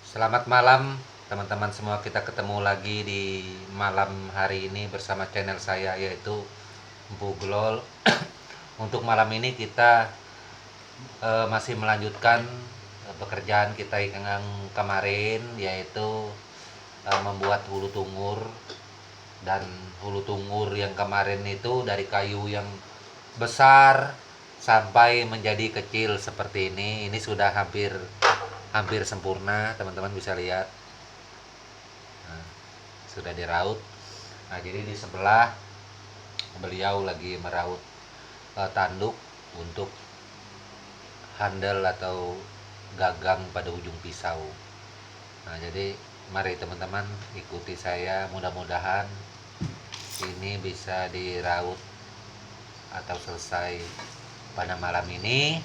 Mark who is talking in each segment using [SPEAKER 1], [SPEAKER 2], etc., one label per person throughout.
[SPEAKER 1] Selamat malam teman-teman semua, kita ketemu lagi di malam hari ini bersama channel saya yaitu Empu Glol. Untuk malam ini kita masih melanjutkan pekerjaan kita yang kemarin, yaitu membuat hulu tungur. Dan hulu tungur yang kemarin itu dari kayu yang besar sampai menjadi kecil seperti ini. Ini sudah hampir hampir sempurna, teman-teman bisa lihat. Nah, sudah diraut. Nah, jadi di sebelah beliau lagi meraut tanduk untuk handle atau gagang pada ujung pisau. Nah, jadi mari teman-teman ikuti saya, mudah-mudahan ini bisa diraut atau selesai pada malam ini.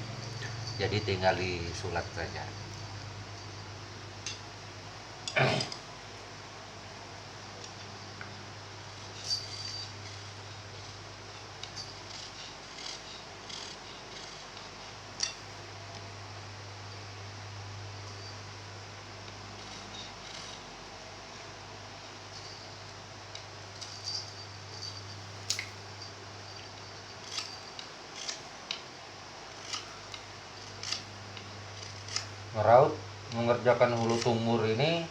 [SPEAKER 1] Jadi tinggal disulap saja. Meraut, mengerjakan hulu tungur ini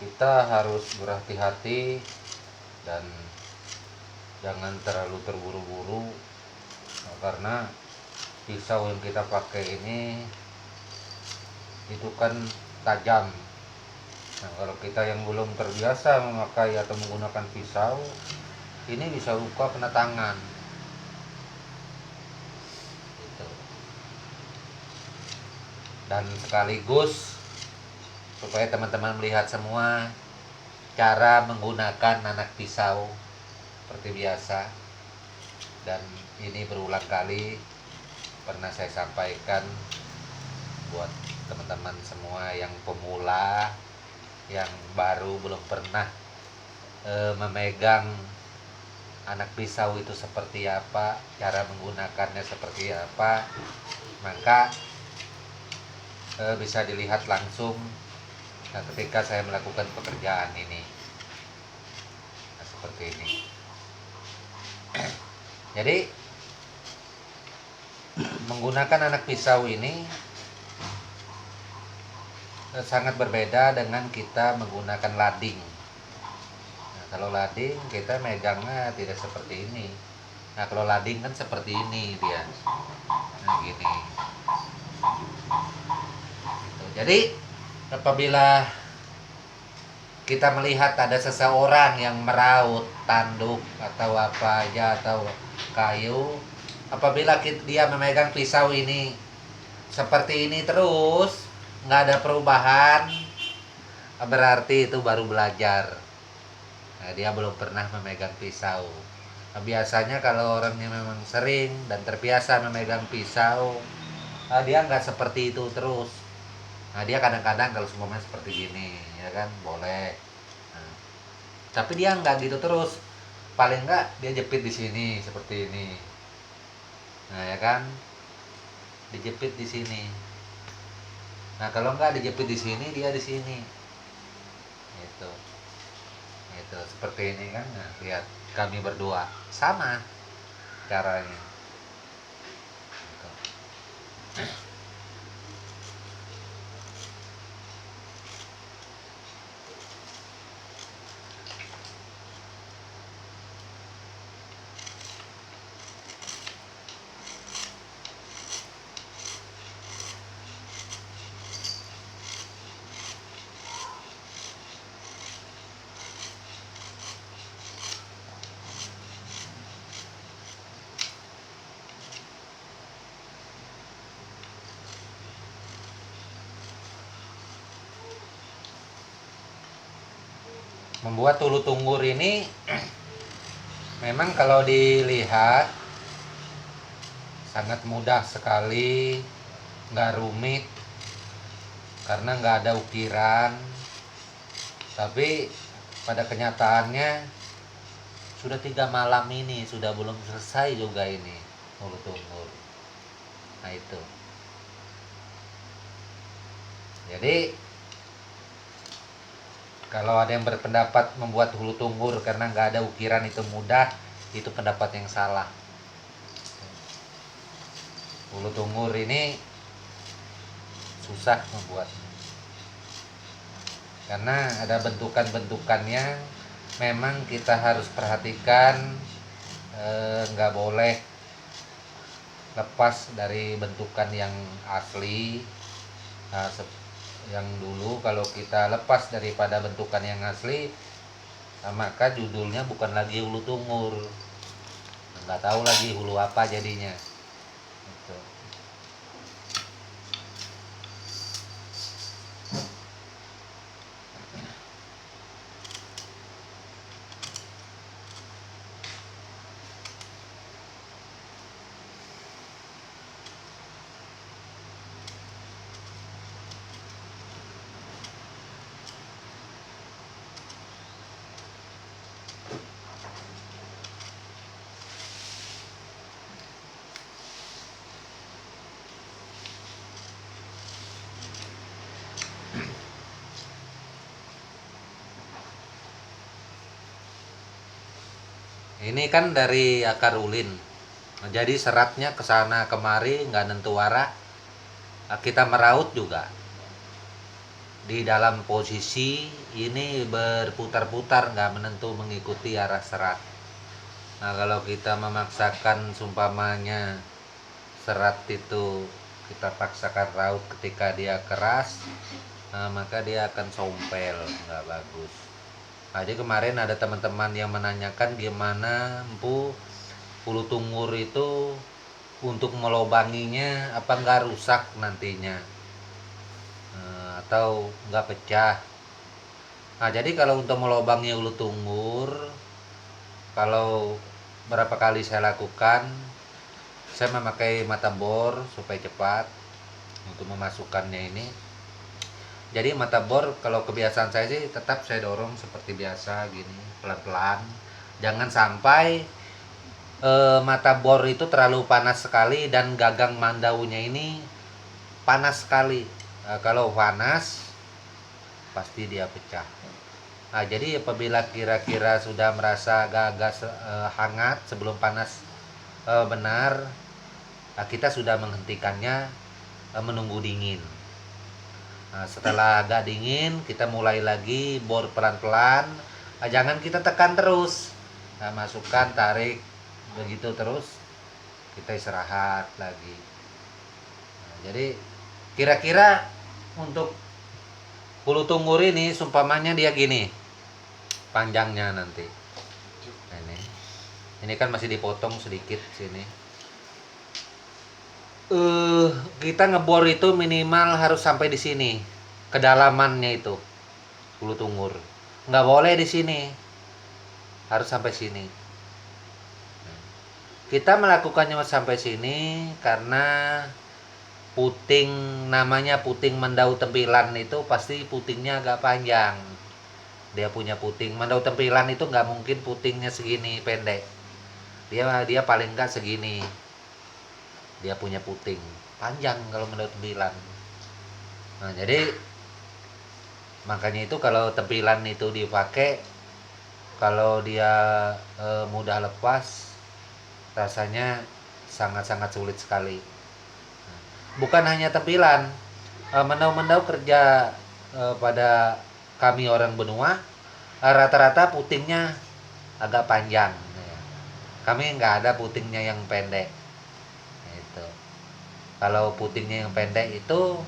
[SPEAKER 1] kita harus berhati-hati dan jangan terlalu terburu-buru, karena pisau yang kita pakai ini itu kan tajam. Nah, kalau kita yang belum terbiasa memakai atau menggunakan pisau, ini bisa luka kena tangan gitu. Dan sekaligus supaya teman-teman melihat semua cara menggunakan anak pisau seperti biasa. Dan ini berulang kali pernah saya sampaikan buat teman-teman semua yang pemula, yang baru belum pernah memegang anak pisau itu seperti apa, cara menggunakannya seperti apa, maka bisa dilihat langsung ketika saya melakukan pekerjaan ini. Nah, seperti ini. Jadi menggunakan anak pisau ini sangat berbeda dengan kita menggunakan lading. Nah, kalau lading kita megangnya tidak seperti ini. Nah, kalau lading kan seperti ini dia. Nah, gini. Jadi apabila kita melihat ada seseorang yang meraut tanduk atau apa aja atau kayu, apabila dia memegang pisau ini seperti ini terus, nggak ada perubahan, berarti itu baru belajar. Nah, dia belum pernah memegang pisau. Nah, biasanya kalau orangnya memang sering dan terbiasa memegang pisau, dia nggak seperti itu terus. Nah, dia kadang-kadang kalau semuanya seperti gini, ya kan, boleh. Nah, tapi dia nggak gitu terus. Paling nggak dia jepit di sini seperti ini. Nah, ya kan, dijepit di sini. Nah, kalau nggak dijepit di sini, dia di sini. Itu, itu seperti ini kan. Nah, lihat kami berdua sama caranya. Gitu. Membuat hulu tungur ini memang kalau dilihat sangat mudah sekali, nggak rumit karena nggak ada ukiran. Tapi pada kenyataannya sudah 3 malam ini sudah belum selesai juga ini hulu tungur. Nah, itu. Jadi Kalau ada yang berpendapat membuat hulu tunggur karena nggak ada ukiran itu mudah, itu pendapat yang salah. Hulu tunggur ini susah membuat karena ada bentukan-bentukannya. Memang kita harus perhatikan, nggak boleh lepas dari bentukan yang asli. Nah, yang dulu kalau kita lepas daripada bentukan yang asli, nah, maka judulnya bukan lagi hulu tunggur, nggak tahu lagi hulu apa jadinya gitu. Ini kan dari akar ulin, jadi seratnya ke sana kemari nggak nentu arah. Kita meraut juga di dalam posisi ini berputar-putar, nggak menentu mengikuti arah serat. Nah, kalau kita memaksakan sumpamanya serat itu kita paksakan raut ketika dia keras, nah, maka dia akan sompel, nggak bagus. Nah, jadi kemarin ada teman-teman yang menanyakan gimana empu hulu tunggur itu untuk melobanginya apa nggak rusak nantinya, atau nggak pecah. Nah, jadi kalau untuk melobangi hulu tunggur, kalau berapa kali saya lakukan, saya memakai mata bor supaya cepat untuk memasukkannya ini. Jadi mata bor kalau kebiasaan saya sih tetap saya dorong seperti biasa gini, pelan-pelan. Jangan sampai mata bor itu terlalu panas sekali dan gagang mandaunya ini panas sekali. Kalau panas pasti dia pecah. Nah, jadi apabila kira-kira sudah merasa agak-agak hangat sebelum panas benar, kita sudah menghentikannya, menunggu dingin. Nah, setelah agak dingin kita mulai lagi bor pelan-pelan. Nah, jangan kita tekan terus. Nah, masukkan, tarik begitu terus, kita istirahat lagi. Nah, jadi kira-kira untuk hulu tunggur ini sumpamanya dia gini panjangnya nanti. Nah, ini kan masih dipotong sedikit sini. Kita ngebor itu minimal harus sampai di sini, kedalamannya itu hulu tunggur. Nggak boleh di sini, harus sampai sini. Kita melakukannya sampai sini karena puting, namanya puting mendau tempilan itu pasti putingnya agak panjang. Dia punya puting mendau tempilan itu nggak mungkin putingnya segini pendek. Dia paling nggak segini. Dia punya puting panjang kalau menurut tempilan. Nah, jadi makanya itu kalau tempilan itu dipakai, kalau dia mudah lepas, rasanya sangat-sangat sulit sekali. Bukan hanya tempilan, mendau-mendau kerja pada kami orang benua, rata-rata putingnya agak panjang. Kami nggak ada putingnya yang pendek. Kalau putingnya yang pendek itu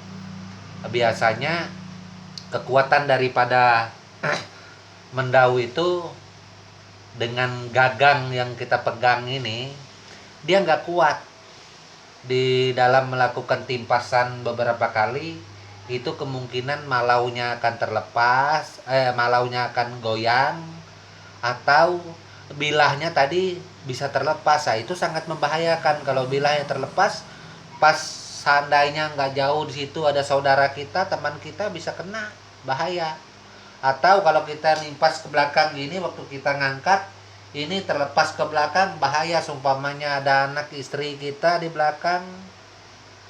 [SPEAKER 1] biasanya kekuatan daripada mendau itu dengan gagang yang kita pegang ini, dia nggak kuat. Di dalam melakukan timpasan beberapa kali, itu kemungkinan malaunya akan terlepas, malaunya akan goyang, atau bilahnya tadi bisa terlepas. Nah, itu sangat membahayakan kalau bilahnya terlepas. Pas seandainya nggak jauh di situ ada saudara kita, teman kita bisa kena, bahaya. Atau kalau kita nimpas ke belakang gini, waktu kita ngangkat ini terlepas ke belakang, bahaya. Sumpamanya ada anak istri kita di belakang,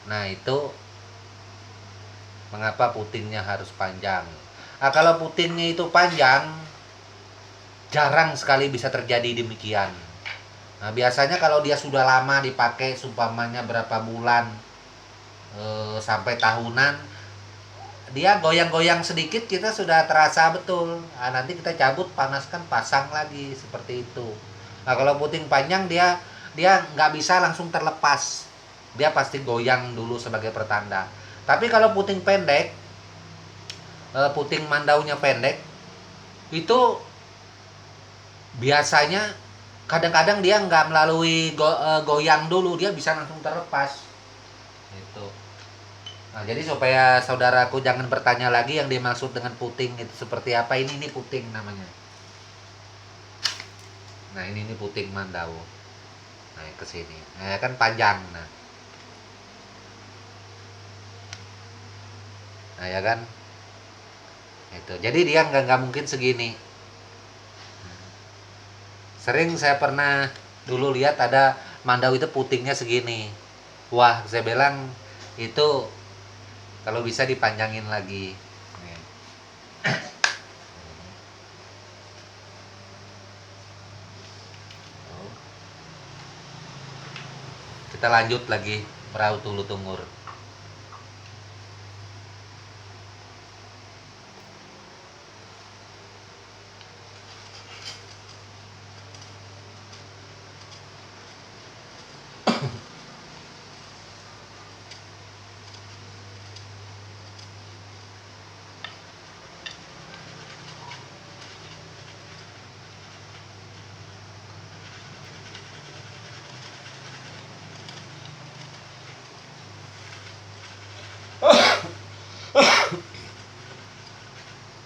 [SPEAKER 1] nah itu mengapa putingnya harus panjang. Nah, kalau putingnya itu panjang, jarang sekali bisa terjadi demikian. Nah, biasanya kalau dia sudah lama dipakai, sumpamanya berapa bulan sampai tahunan, dia goyang-goyang sedikit kita sudah terasa betul. Nah, nanti kita cabut, panaskan, pasang lagi seperti itu. Nah, kalau puting panjang dia dia nggak bisa langsung terlepas. Dia pasti goyang dulu sebagai pertanda. Tapi kalau puting pendek, puting mandaunya pendek, itu biasanya kadang-kadang dia nggak melalui goyang dulu, dia bisa langsung terlepas. Itu. Nah, jadi supaya saudaraku jangan bertanya lagi yang dimaksud dengan puting itu seperti apa, ini puting namanya. Nah, ini puting mandau. Nah, ke sini. Nah, kan panjang. Nah, ya kan? Itu. Jadi dia nggak mungkin segini. Sering saya pernah dulu lihat ada mandau itu putingnya segini. Wah, saya bilang itu kalau bisa dipanjangin lagi. Kita lanjut lagi perahu Tulu Tungur.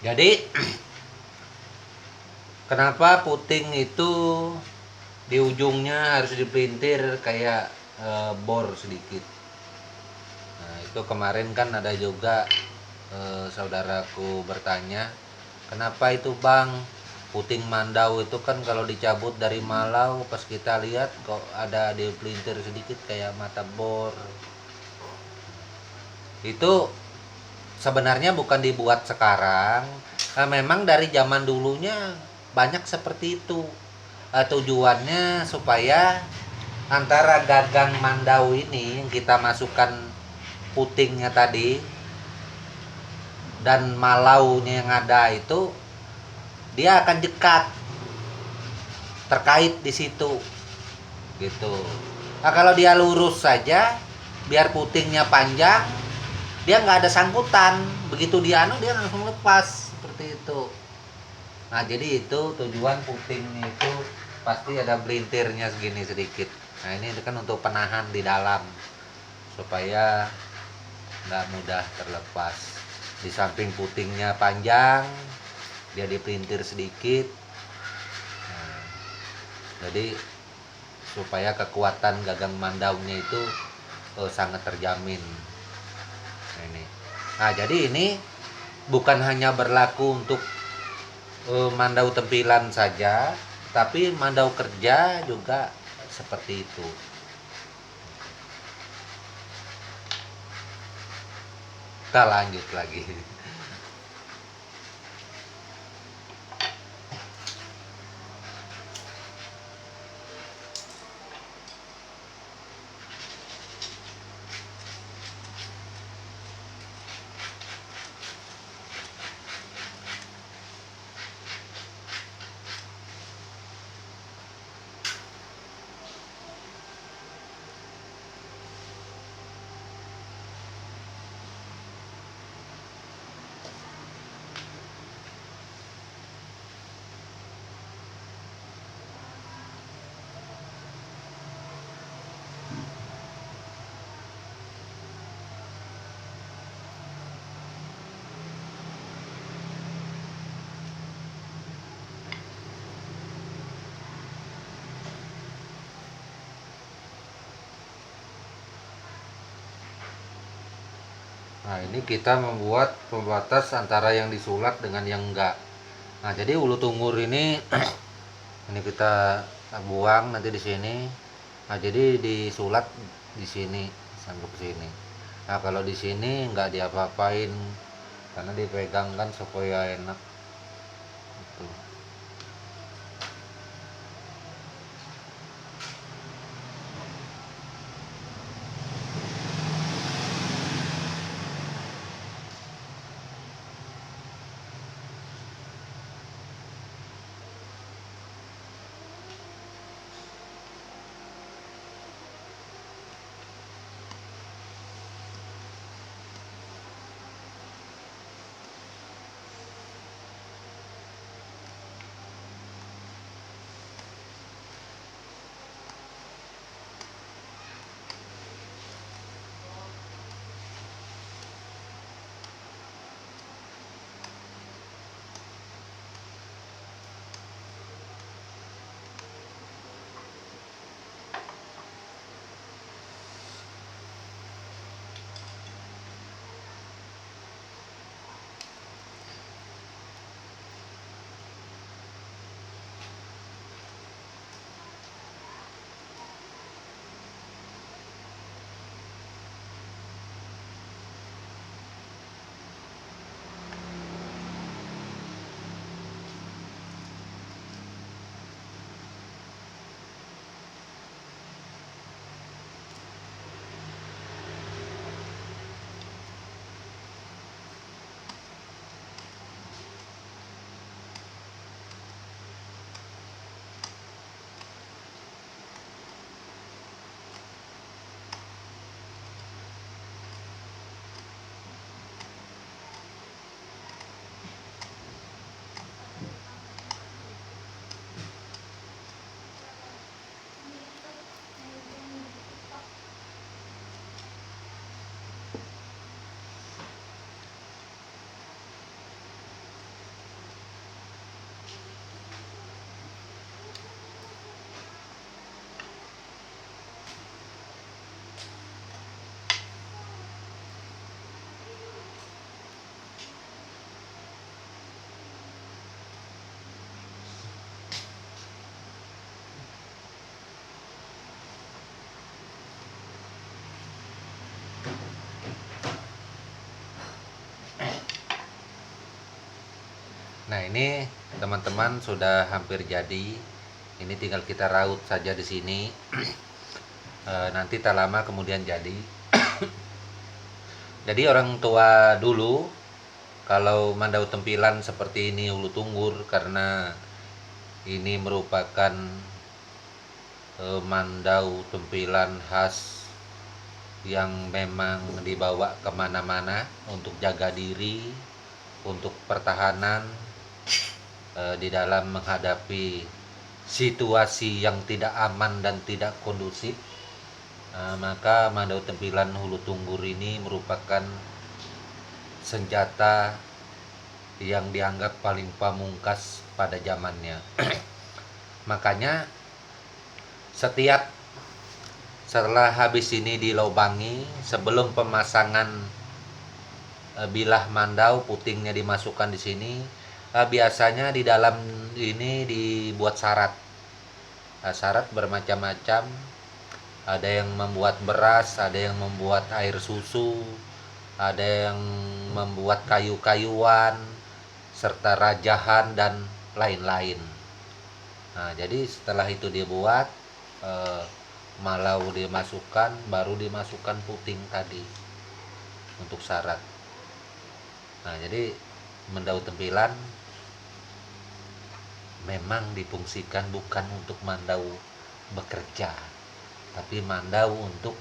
[SPEAKER 1] Jadi kenapa puting itu di ujungnya harus dipelintir kayak bor sedikit. Nah, itu kemarin kan ada juga saudaraku bertanya, kenapa itu bang, puting mandau itu kan kalau dicabut dari malau pas kita lihat kok ada dipelintir sedikit kayak mata bor. Itu sebenarnya bukan dibuat sekarang. Nah, memang dari zaman dulunya banyak seperti itu. Tujuannya supaya antara gagang mandau ini yang kita masukkan putingnya tadi dan malaunya yang ada itu, dia akan dekat, terkait di situ gitu. Nah, kalau dia lurus saja, biar putingnya panjang, dia nggak ada sangkutan, begitu dia dia langsung lepas seperti itu. Nah, jadi itu tujuan putingnya itu pasti ada belintirnya segini sedikit. Nah, ini kan untuk penahan di dalam supaya nggak mudah terlepas. Di samping putingnya panjang, dia dipelintir sedikit. Nah, jadi supaya kekuatan gagang mandaunya itu sangat terjamin. Nah, jadi ini bukan hanya berlaku untuk mandau tempilan saja, tapi mandau kerja juga seperti itu. Kita lanjut lagi. Nah, ini kita membuat pembatas antara yang disulat dengan yang enggak. Nah, jadi ulu tungur ini ini kita buang nanti di sini. Nah, jadi disulat di sini sampai ke sini. Nah, kalau di sini enggak diapa-apain, karena dipegang kan supaya enak gitu. Nah, ini teman-teman sudah hampir jadi. Ini tinggal kita raut saja di sini. Nanti tak lama kemudian jadi. Jadi orang tua dulu kalau mandau tempilan seperti ini ulu tunggur, karena ini merupakan mandau tempilan khas yang memang dibawa kemana-mana untuk jaga diri, untuk pertahanan di dalam menghadapi situasi yang tidak aman dan tidak kondusif. Maka mandau tempilan hulu tunggur ini merupakan senjata yang dianggap paling pamungkas pada zamannya. Makanya setelah habis ini dilobangi, sebelum pemasangan bilah mandau putingnya dimasukkan di sini, biasanya di dalam ini dibuat syarat. Syarat bermacam-macam. Ada yang membuat beras, ada yang membuat air susu, ada yang membuat kayu-kayuan, serta rajahan dan lain-lain. Nah, jadi setelah itu dibuat, malau dimasukkan, baru dimasukkan puting tadi untuk syarat. Nah, jadi mandau tempilan memang difungsikan bukan untuk mandau bekerja, tapi mandau untuk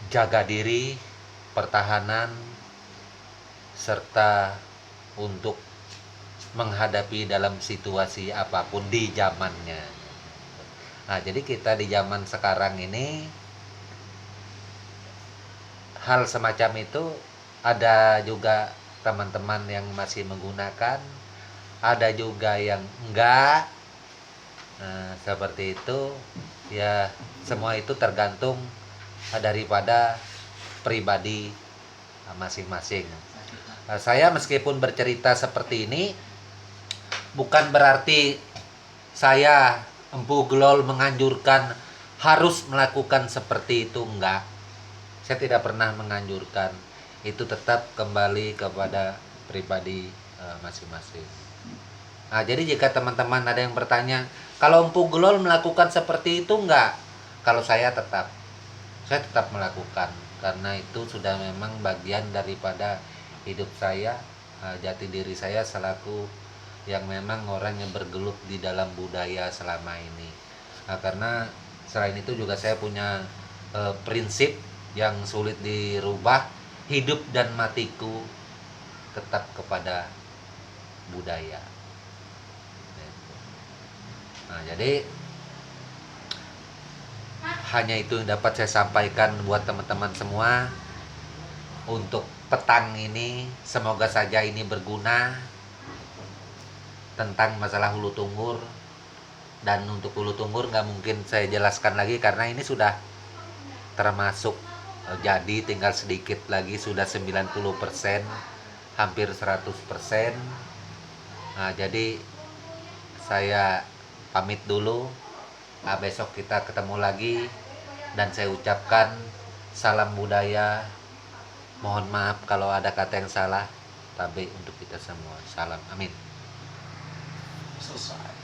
[SPEAKER 1] jaga diri, pertahanan, serta untuk menghadapi dalam situasi apapun di zamannya. Nah, jadi kita di zaman sekarang ini hal semacam itu ada juga teman-teman yang masih menggunakan, ada juga yang enggak. Nah, seperti itu ya, semua itu tergantung daripada pribadi masing-masing. Saya meskipun bercerita seperti ini bukan berarti saya Empu Glol menganjurkan harus melakukan seperti itu, enggak. Saya tidak pernah menganjurkan. itu tetap kembali kepada pribadi masing-masing. Nah, jadi jika teman-teman ada yang bertanya, kalau Empu Gelol melakukan seperti itu enggak? Kalau saya tetap melakukan, karena itu sudah memang bagian daripada hidup saya, jati diri saya selaku yang memang orang yang bergelut di dalam budaya selama ini. Nah, karena selain itu juga saya punya prinsip yang sulit dirubah, hidup dan matiku tetap kepada budaya. Nah, jadi hanya itu yang dapat saya sampaikan buat teman-teman semua untuk petang ini. Semoga saja ini berguna tentang masalah hulu tunggur. Dan untuk hulu tunggur nggak mungkin saya jelaskan lagi karena ini sudah termasuk jadi, tinggal sedikit lagi sudah 90%, hampir 100%. Nah, jadi saya pamit dulu. Besok kita ketemu lagi dan saya ucapkan salam budaya. Mohon maaf kalau ada kata yang salah. Tapi untuk kita semua, salam, amin.
[SPEAKER 2] Selesai.